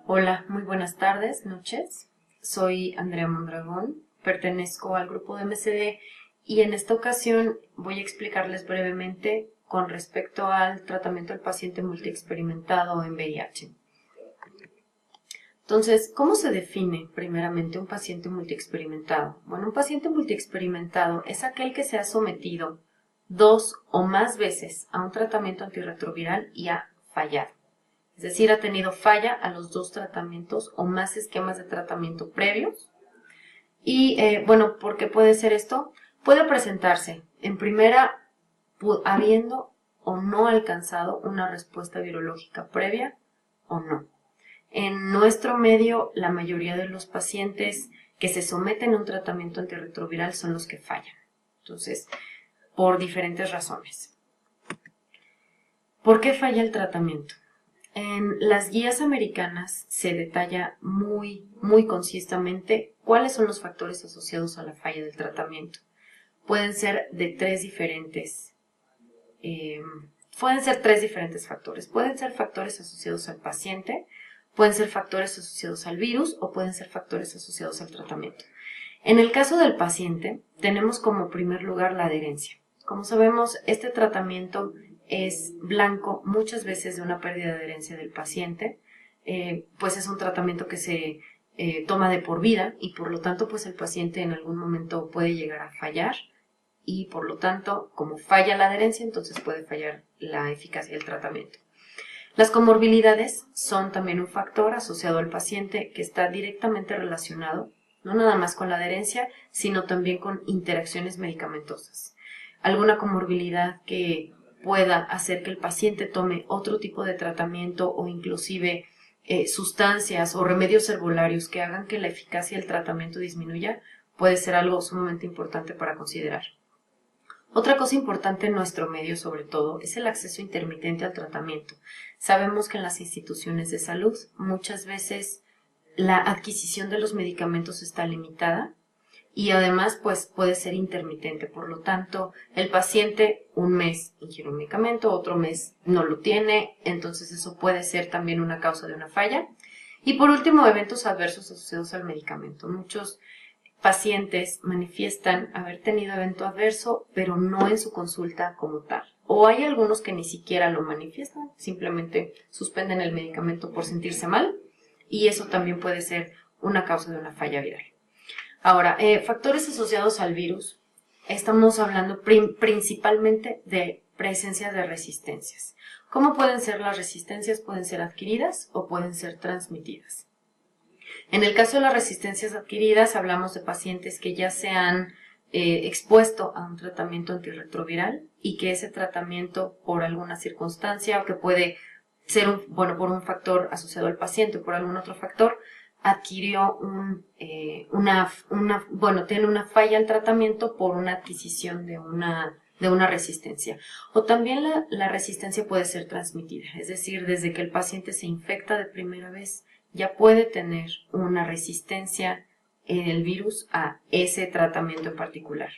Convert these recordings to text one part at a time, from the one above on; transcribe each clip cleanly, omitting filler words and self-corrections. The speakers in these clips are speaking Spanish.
Hola, muy buenas tardes, noches. Soy Andrea Mondragón, pertenezco al grupo de MCD y en esta ocasión voy a explicarles brevemente con respecto al tratamiento del paciente multiexperimentado en VIH. Entonces, ¿cómo se define primeramente un paciente multiexperimentado? Bueno, un paciente multiexperimentado es aquel que se ha sometido 2 o más veces a un tratamiento antirretroviral y ha fallado. Es decir, ha tenido falla a los 2 tratamientos o más esquemas de tratamiento previos. Y bueno, ¿por qué puede ser esto? Puede presentarse en primera habiendo o no alcanzado una respuesta virológica previa o no. En nuestro medio, la mayoría de los pacientes que se someten a un tratamiento antirretroviral son los que fallan. Entonces, por diferentes razones. ¿Por qué falla el tratamiento? En las guías americanas se detalla muy concisamente cuáles son los factores asociados a la falla del tratamiento. Pueden ser tres diferentes factores. Pueden ser factores asociados al paciente, pueden ser factores asociados al virus o pueden ser factores asociados al tratamiento. En el caso del paciente, tenemos como primer lugar la adherencia. Como sabemos, este tratamiento es blanco muchas veces de una pérdida de adherencia del paciente, pues es un tratamiento que se toma de por vida y por lo tanto pues el paciente en algún momento puede llegar a fallar y por lo tanto como falla la adherencia entonces puede fallar la eficacia del tratamiento. Las comorbilidades son también un factor asociado al paciente que está directamente relacionado no nada más con la adherencia, sino también con interacciones medicamentosas. Alguna comorbilidad que pueda hacer que el paciente tome otro tipo de tratamiento o inclusive sustancias o remedios herbolarios que hagan que la eficacia del tratamiento disminuya, puede ser algo sumamente importante para considerar. Otra cosa importante en nuestro medio, sobre todo, es el acceso intermitente al tratamiento. Sabemos que en las instituciones de salud muchas veces la adquisición de los medicamentos está limitada y además pues puede ser intermitente. Por lo tanto, el paciente un mes ingiere un medicamento, otro mes no lo tiene, entonces eso puede ser también una causa de una falla. Y por último, eventos adversos asociados al medicamento. Muchos pacientes manifiestan haber tenido evento adverso, pero no en su consulta como tal. O hay algunos que ni siquiera lo manifiestan, simplemente suspenden el medicamento por sentirse mal, y eso también puede ser una causa de una falla viral. Ahora, factores asociados al virus. Estamos hablando principalmente de presencia de resistencias. ¿Cómo pueden ser las resistencias? Pueden ser adquiridas o pueden ser transmitidas. En el caso de las resistencias adquiridas, hablamos de pacientes que ya se han expuesto a un tratamiento antirretroviral y que ese tratamiento, por alguna circunstancia, o que puede ser por un factor asociado al paciente o por algún otro factor, adquirió tiene una falla al tratamiento por una adquisición de una resistencia. O también la resistencia puede ser transmitida, es decir, desde que el paciente se infecta de primera vez, ya puede tener una resistencia en el virus a ese tratamiento en particular.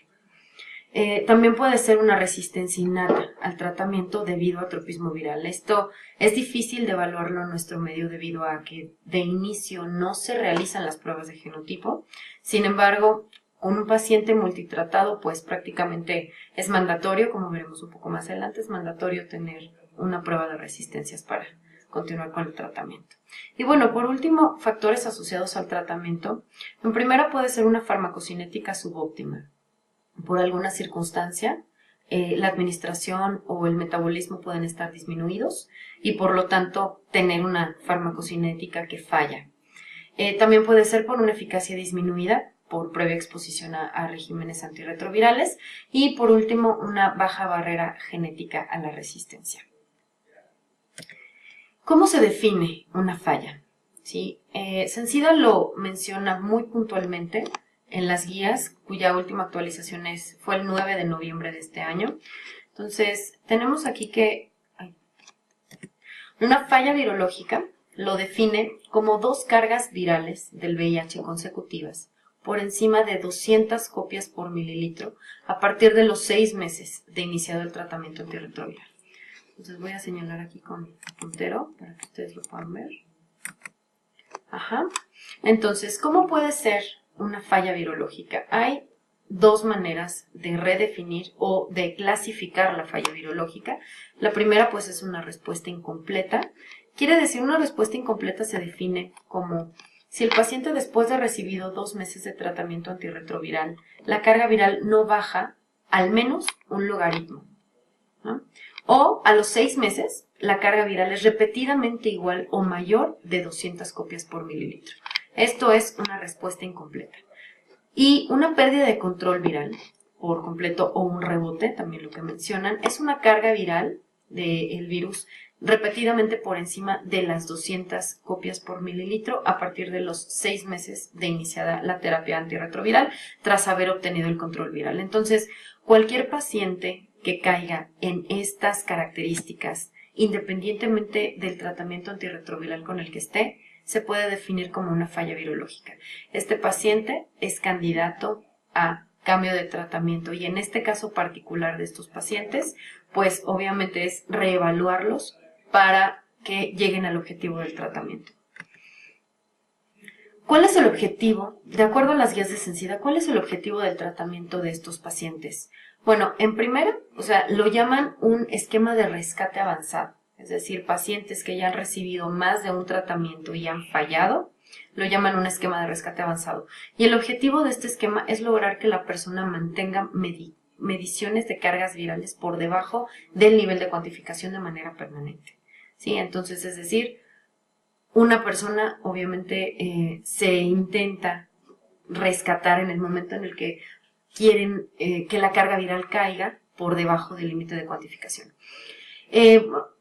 También puede ser una resistencia innata al tratamiento debido a tropismo viral. Esto es difícil de evaluarlo en nuestro medio debido a que de inicio no se realizan las pruebas de genotipo. Sin embargo, con un paciente multitratado, pues prácticamente es mandatorio, como veremos un poco más adelante, es mandatorio tener una prueba de resistencias para continuar con el tratamiento. Y bueno, por último, factores asociados al tratamiento. En primera puede ser una farmacocinética subóptima. Por alguna circunstancia, la administración o el metabolismo pueden estar disminuidos y por lo tanto tener una farmacocinética que falla. También puede ser por una eficacia disminuida por previa exposición a regímenes antirretrovirales y por último una baja barrera genética a la resistencia. ¿Cómo se define una falla? ¿Sí? Sencida lo menciona muy puntualmente en las guías, cuya última actualización fue el 9 de noviembre de este año. Entonces, tenemos aquí que una falla virológica lo define como 2 cargas virales del VIH consecutivas por encima de 200 copias por mililitro a partir de los 6 meses de iniciado el tratamiento antirretroviral. Entonces voy a señalar aquí con el puntero para que ustedes lo puedan ver. Ajá. Entonces, ¿cómo puede ser una falla virológica? Hay dos maneras de redefinir o de clasificar la falla virológica. La primera, pues, es una respuesta incompleta. Quiere decir, una respuesta incompleta se define como si el paciente después de recibido 2 meses de tratamiento antirretroviral, la carga viral no baja al menos un logaritmo, ¿no? O a los 6 meses, la carga viral es repetidamente igual o mayor de 200 copias por mililitro. Esto es una respuesta incompleta. Y una pérdida de control viral por completo o un rebote, también lo que mencionan, es una carga viral del virus repetidamente por encima de las 200 copias por mililitro a partir de los 6 meses de iniciada la terapia antirretroviral tras haber obtenido el control viral. Entonces, cualquier paciente que caiga en estas características, independientemente del tratamiento antirretroviral con el que esté, se puede definir como una falla virológica. Este paciente es candidato a cambio de tratamiento y en este caso particular de estos pacientes, pues obviamente es reevaluarlos para que lleguen al objetivo del tratamiento. ¿Cuál es el objetivo? De acuerdo a las guías de Sencida, ¿cuál es el objetivo del tratamiento de estos pacientes? Bueno, en primera, lo llaman un esquema de rescate avanzado. Es decir, pacientes que ya han recibido más de un tratamiento y han fallado, lo llaman un esquema de rescate avanzado. Y el objetivo de este esquema es lograr que la persona mantenga mediciones de cargas virales por debajo del nivel de cuantificación de manera permanente. ¿Sí? Entonces, es decir, una persona obviamente se intenta rescatar en el momento en el que quieren que la carga viral caiga por debajo del límite de cuantificación.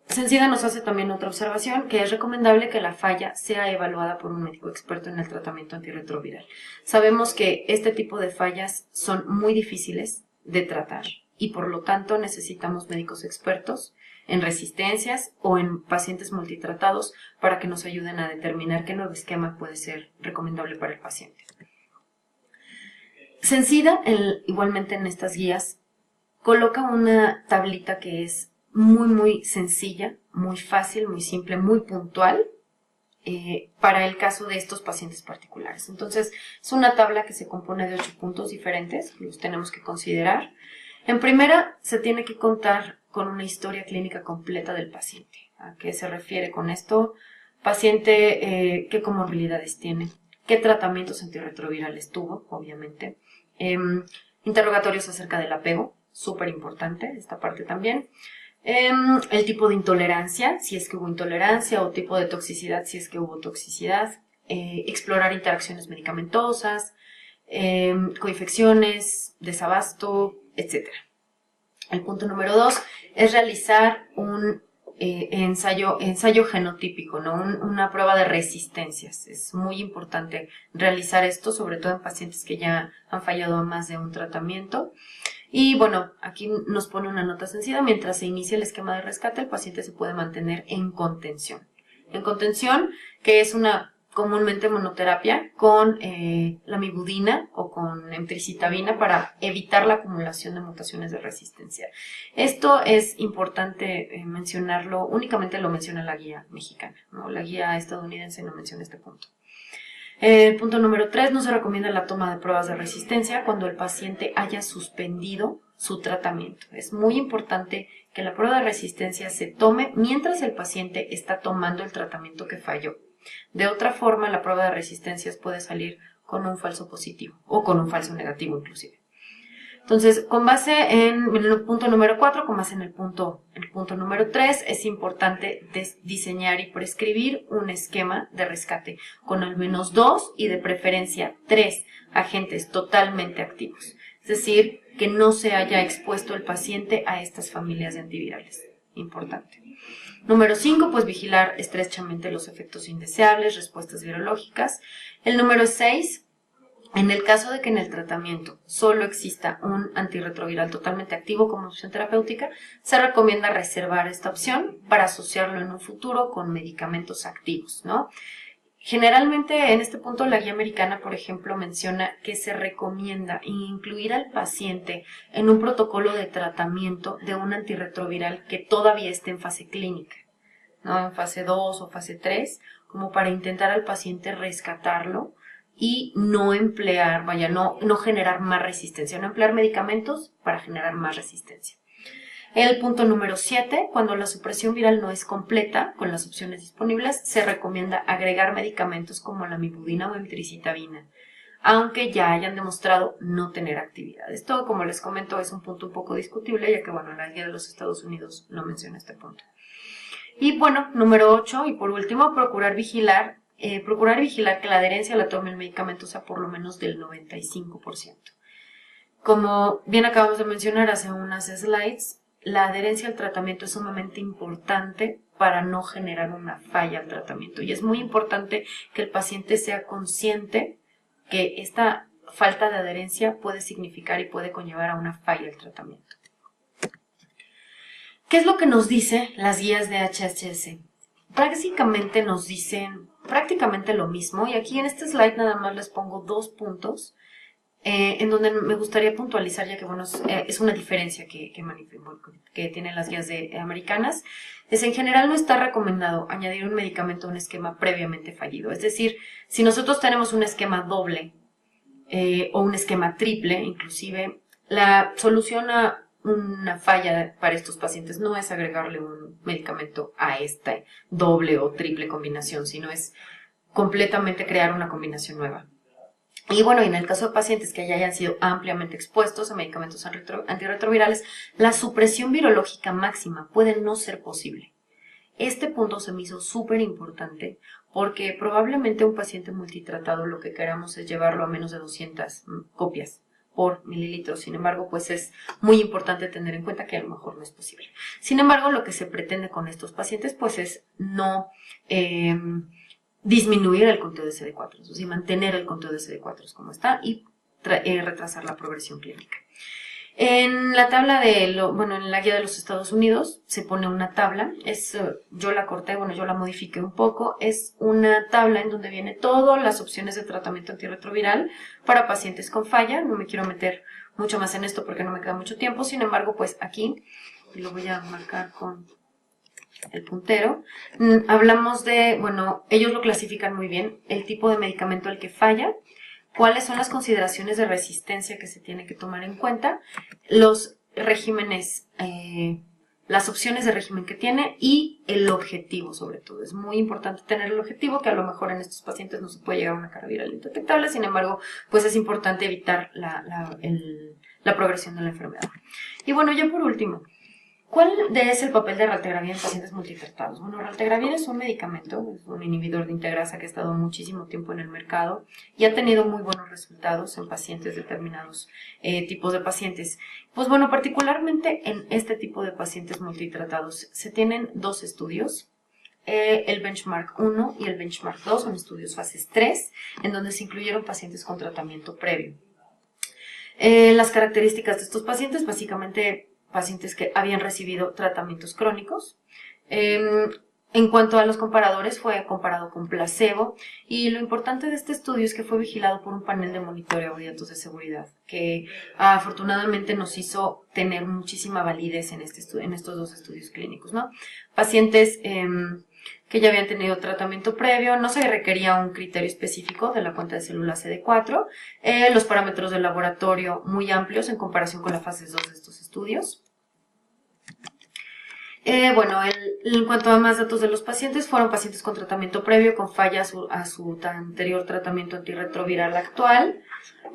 Sencida nos hace también otra observación, que es recomendable que la falla sea evaluada por un médico experto en el tratamiento antirretroviral. Sabemos que este tipo de fallas son muy difíciles de tratar y por lo tanto necesitamos médicos expertos en resistencias o en pacientes multitratados para que nos ayuden a determinar qué nuevo esquema puede ser recomendable para el paciente. Sencida, igualmente en estas guías, coloca una tablita que es muy sencilla, muy fácil, muy simple, muy puntual para el caso de estos pacientes particulares. Entonces, es una tabla que se compone de 8 puntos diferentes, que los tenemos que considerar. En primera, se tiene que contar con una historia clínica completa del paciente. ¿A qué se refiere con esto? Paciente, ¿qué comorbilidades tiene? ¿Qué tratamientos antirretrovirales tuvo? Obviamente. Interrogatorios acerca del apego, súper importante esta parte también. El tipo de intolerancia, si es que hubo intolerancia, o tipo de toxicidad, si es que hubo toxicidad. Explorar interacciones medicamentosas, coinfecciones, desabasto, etc. El punto número 2 es realizar un ensayo genotípico, ¿no? Una prueba de resistencias. Es muy importante realizar esto, sobre todo en pacientes que ya han fallado a más de un tratamiento. Y bueno, aquí nos pone una nota sencilla. Mientras se inicia el esquema de rescate, el paciente se puede mantener en contención. En contención, que es una comúnmente monoterapia con lamivudina o con emtricitabina para evitar la acumulación de mutaciones de resistencia. Esto es importante mencionarlo, únicamente lo menciona la guía mexicana, ¿no? La guía estadounidense no menciona este punto. Punto número 3, no se recomienda la toma de pruebas de resistencia cuando el paciente haya suspendido su tratamiento. Es muy importante que la prueba de resistencia se tome mientras el paciente está tomando el tratamiento que falló. De otra forma, la prueba de resistencias puede salir con un falso positivo o con un falso negativo inclusive. Entonces, con base en el punto número 4, con base en el punto número 3, es importante diseñar y prescribir un esquema de rescate con al menos 2 y de preferencia 3 agentes totalmente activos. Es decir, que no se haya expuesto el paciente a estas familias de antivirales. Importante. Número 5, pues vigilar estrechamente los efectos indeseables, respuestas virológicas. El número 6, en el caso de que en el tratamiento solo exista un antirretroviral totalmente activo como opción terapéutica, se recomienda reservar esta opción para asociarlo en un futuro con medicamentos activos, ¿no? Generalmente en este punto la guía americana, por ejemplo, menciona que se recomienda incluir al paciente en un protocolo de tratamiento de un antirretroviral que todavía esté en fase clínica, ¿no? En fase 2 o fase 3, como para intentar al paciente rescatarlo y no emplear, no generar más resistencia, no emplear medicamentos para generar más resistencia. El punto número 7, cuando la supresión viral no es completa con las opciones disponibles, se recomienda agregar medicamentos como la amibudina o emtricitabina, aunque ya hayan demostrado no tener actividad. Esto, como les comento, es un punto un poco discutible, ya que, bueno, la guía de los Estados Unidos no menciona este punto. Y bueno, número 8, y por último, procurar vigilar que la adherencia a la toma del medicamento sea por lo menos del 95%. Como bien acabamos de mencionar hace unas slides, la adherencia al tratamiento es sumamente importante para no generar una falla al tratamiento. Y es muy importante que el paciente sea consciente que esta falta de adherencia puede significar y puede conllevar a una falla al tratamiento. ¿Qué es lo que nos dicen las guías de HHS? Básicamente nos dicen prácticamente lo mismo, y aquí en este slide nada más les pongo 2 puntos en donde me gustaría puntualizar, ya que bueno, es una diferencia que tienen las guías americanas. En general no está recomendado añadir un medicamento a un esquema previamente fallido. Es decir, si nosotros tenemos un esquema doble o un esquema triple, inclusive, la solución a una falla para estos pacientes no es agregarle un medicamento a esta doble o triple combinación, sino es completamente crear una combinación nueva. Y bueno, en el caso de pacientes que ya hayan sido ampliamente expuestos a medicamentos antirretrovirales, la supresión virológica máxima puede no ser posible. Este punto se me hizo súper importante porque probablemente un paciente multitratado lo que queramos es llevarlo a menos de 200 copias por mililitro. Sin embargo, pues es muy importante tener en cuenta que a lo mejor no es posible. Sin embargo, lo que se pretende con estos pacientes pues es no disminuir el conteo de CD4, es decir, mantener el conteo de CD4 como está y retrasar la progresión clínica. En la tabla en la guía de los Estados Unidos se pone una tabla, yo la corté, yo la modifiqué un poco, es una tabla en donde viene todas las opciones de tratamiento antirretroviral para pacientes con falla. No me quiero meter mucho más en esto porque no me queda mucho tiempo, sin embargo, pues aquí, y lo voy a marcar con el puntero, hablamos de, ellos lo clasifican muy bien, el tipo de medicamento al que falla, cuáles son las consideraciones de resistencia que se tiene que tomar en cuenta, los regímenes, las opciones de régimen que tiene y el objetivo sobre todo. Es muy importante tener el objetivo, que a lo mejor en estos pacientes no se puede llegar a una carga viral indetectable, sin embargo, pues es importante evitar la progresión de la enfermedad. Y bueno, ya por último, ¿cuál es el papel de raltegravir en pacientes multitratados? Bueno, raltegravir es un medicamento, es un inhibidor de integrasa que ha estado muchísimo tiempo en el mercado y ha tenido muy buenos resultados en pacientes determinados tipos de pacientes. Pues bueno, particularmente en este tipo de pacientes multitratados se tienen 2 estudios. El Benchmark 1 y el Benchmark 2 son estudios fases 3, en donde se incluyeron pacientes con tratamiento previo. Las características de estos pacientes, básicamente pacientes que habían recibido tratamientos crónicos. En cuanto a los comparadores, fue comparado con placebo y lo importante de este estudio es que fue vigilado por un panel de monitoreo y datos de seguridad que afortunadamente nos hizo tener muchísima validez en estos 2 estudios clínicos, ¿no? Pacientes que ya habían tenido tratamiento previo, no se requería un criterio específico de la cuenta de células CD4, los parámetros del laboratorio muy amplios en comparación con la fase 2 de estos estudios. En cuanto a más datos de los pacientes, fueron pacientes con tratamiento previo con falla a su anterior tratamiento antirretroviral actual.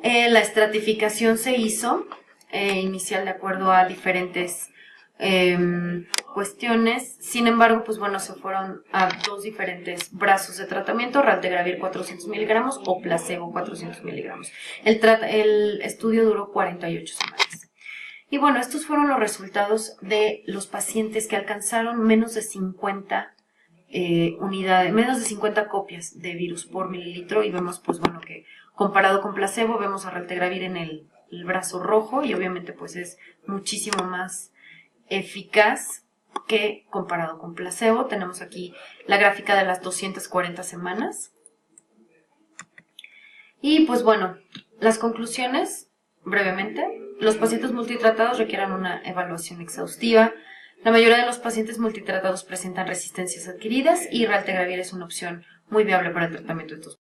La estratificación se hizo inicial de acuerdo a diferentes cuestiones. Sin embargo, pues bueno, se fueron a 2 diferentes brazos de tratamiento, raltegravir 400 miligramos o placebo 400 miligramos. El estudio duró 48 semanas. Y bueno, estos fueron los resultados de los pacientes que alcanzaron menos de 50 menos de 50 copias de virus por mililitro, y vemos pues bueno que comparado con placebo vemos a raltegravir en el brazo rojo y obviamente pues es muchísimo más eficaz que comparado con placebo. Tenemos aquí la gráfica de las 240 semanas. Y pues bueno, las conclusiones brevemente, los pacientes multitratados requieren una evaluación exhaustiva. La mayoría de los pacientes multitratados presentan resistencias adquiridas y raltegravir es una opción muy viable para el tratamiento de estos